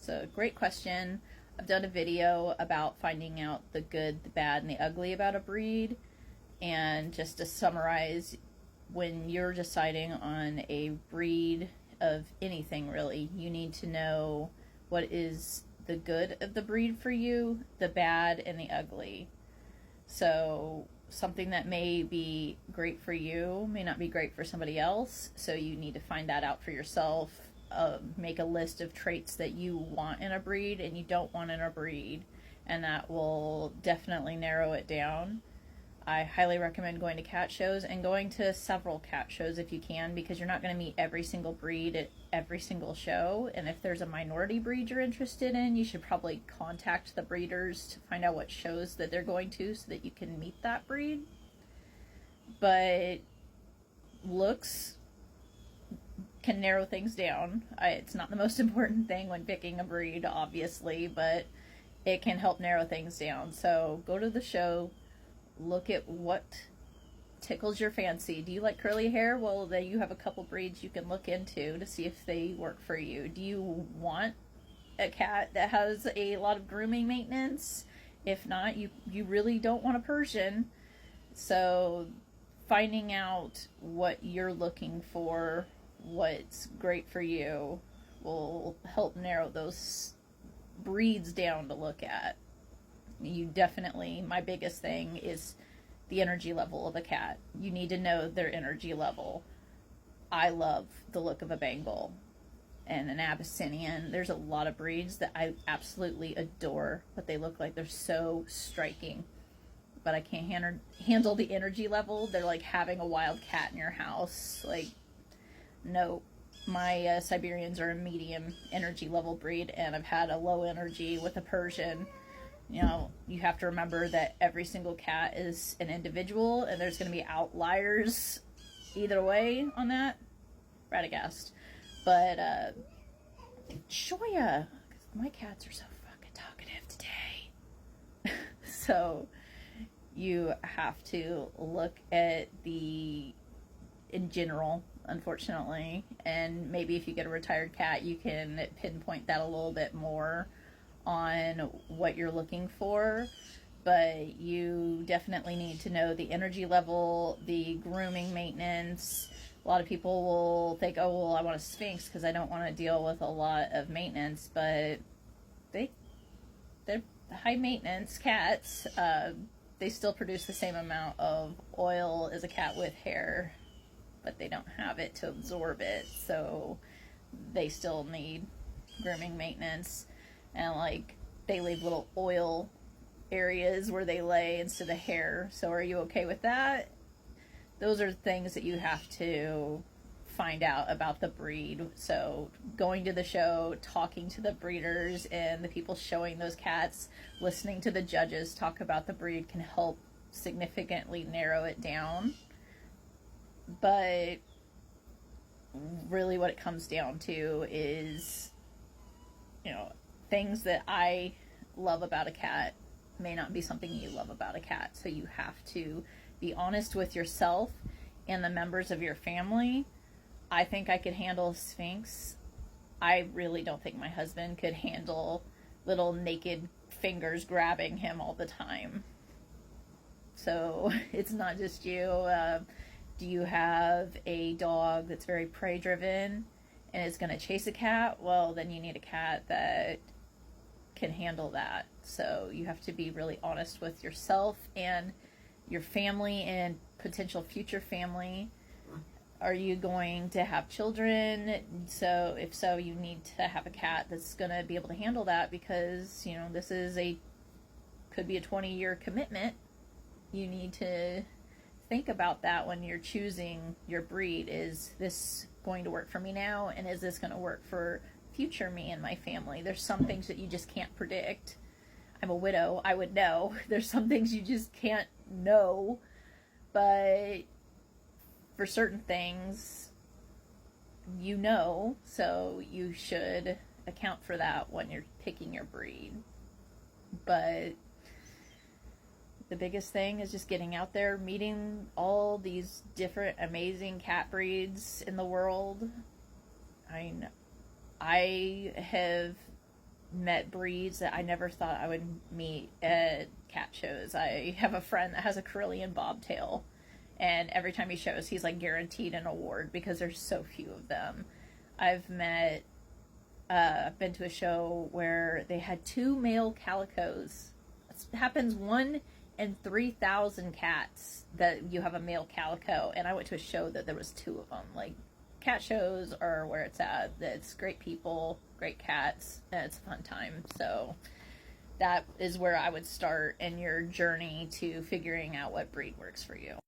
So, great question. I've done a video about finding out the good, the bad, and the ugly about a breed. And just to summarize, when you're deciding on a breed of anything really, you need to know what is the good of the breed for you, the bad, and the ugly. So something that may be great for you may not be great for somebody else, so you need to find that out for yourself. Make a list of traits that you want in a breed and you don't want in a breed, and that will definitely narrow it down. I highly recommend going to cat shows and going to several cat shows if you can, because you're not going to meet every single breed at every single show. And if there's a minority breed you're interested in, you should probably contact the breeders to find out what shows that they're going to so that you can meet that breed. But looks can narrow things down. It's not the most important thing when picking a breed, obviously, but it can help narrow things down. So go to the show. Look at what tickles your fancy. Do you like curly hair? Well, then you have a couple breeds you can look into to see if they work for you. Do you want a cat that has a lot of grooming maintenance? If not, you really don't want a Persian. So finding out what you're looking for, what's great for you, will help narrow those breeds down to look at. You definitely, my biggest thing is the energy level of a cat. You need to know their energy level. I love the look of a Bengal and an Abyssinian. There's a lot of breeds that I absolutely adore what they look like. They're so striking, but I can't handle the energy level. They're like having a wild cat in your house. Like, no. My Siberians are a medium energy level breed, and I've had a low energy with a Persian. You know, you have to remember that every single cat is an individual, and there's going to be outliers either way on that. Radagast. But, Shoya, my cats are so fucking talkative today. So, you have to look at in general, unfortunately, and maybe if you get a retired cat, you can pinpoint that a little bit more on what you're looking for. But you definitely need to know the energy level, the grooming maintenance. A lot of people will think, oh, well, I want a Sphynx because I don't want to deal with a lot of maintenance, but they're high maintenance cats. They still produce the same amount of oil as a cat with hair, but they don't have it to absorb it, so they still need grooming maintenance. And like, they leave little oil areas where they lay instead of hair. So are you okay with that? Those are things that you have to find out about the breed. So going to the show, talking to the breeders and the people showing those cats, listening to the judges talk about the breed can help significantly narrow it down. But really what it comes down to is, things that I love about a cat may not be something you love about a cat. So you have to be honest with yourself and the members of your family. I think I could handle a Sphynx. I really don't think my husband could handle little naked fingers grabbing him all the time. So it's not just you. Do you have a dog that's very prey driven and is going to chase a cat? Well, then you need a cat that can handle that. So you have to be really honest with yourself and your family and potential future family. Are you going to have children? So if so, you need to have a cat that's going to be able to handle that, because this could be a 20-year commitment. You need to think about that when you're choosing your breed. Is this going to work for me now, and is this going to work for future me and my family? There's some things that you just can't predict. I'm a widow, I would know. There's some things you just can't know, but for certain things, so you should account for that when you're picking your breed. But the biggest thing is just getting out there, meeting all these different amazing cat breeds in the world. I have met breeds that I never thought I would meet at cat shows. I have a friend that has a Carillion bobtail, and every time he shows, he's like guaranteed an award because there's so few of them. I've been to a show where they had two male calicos. It happens 1 in 3,000 cats that you have a male calico, and I went to a show that there was two of them. Like, cat shows are where it's at. It's great people, great cats, and it's a fun time. So that is where I would start in your journey to figuring out what breed works for you.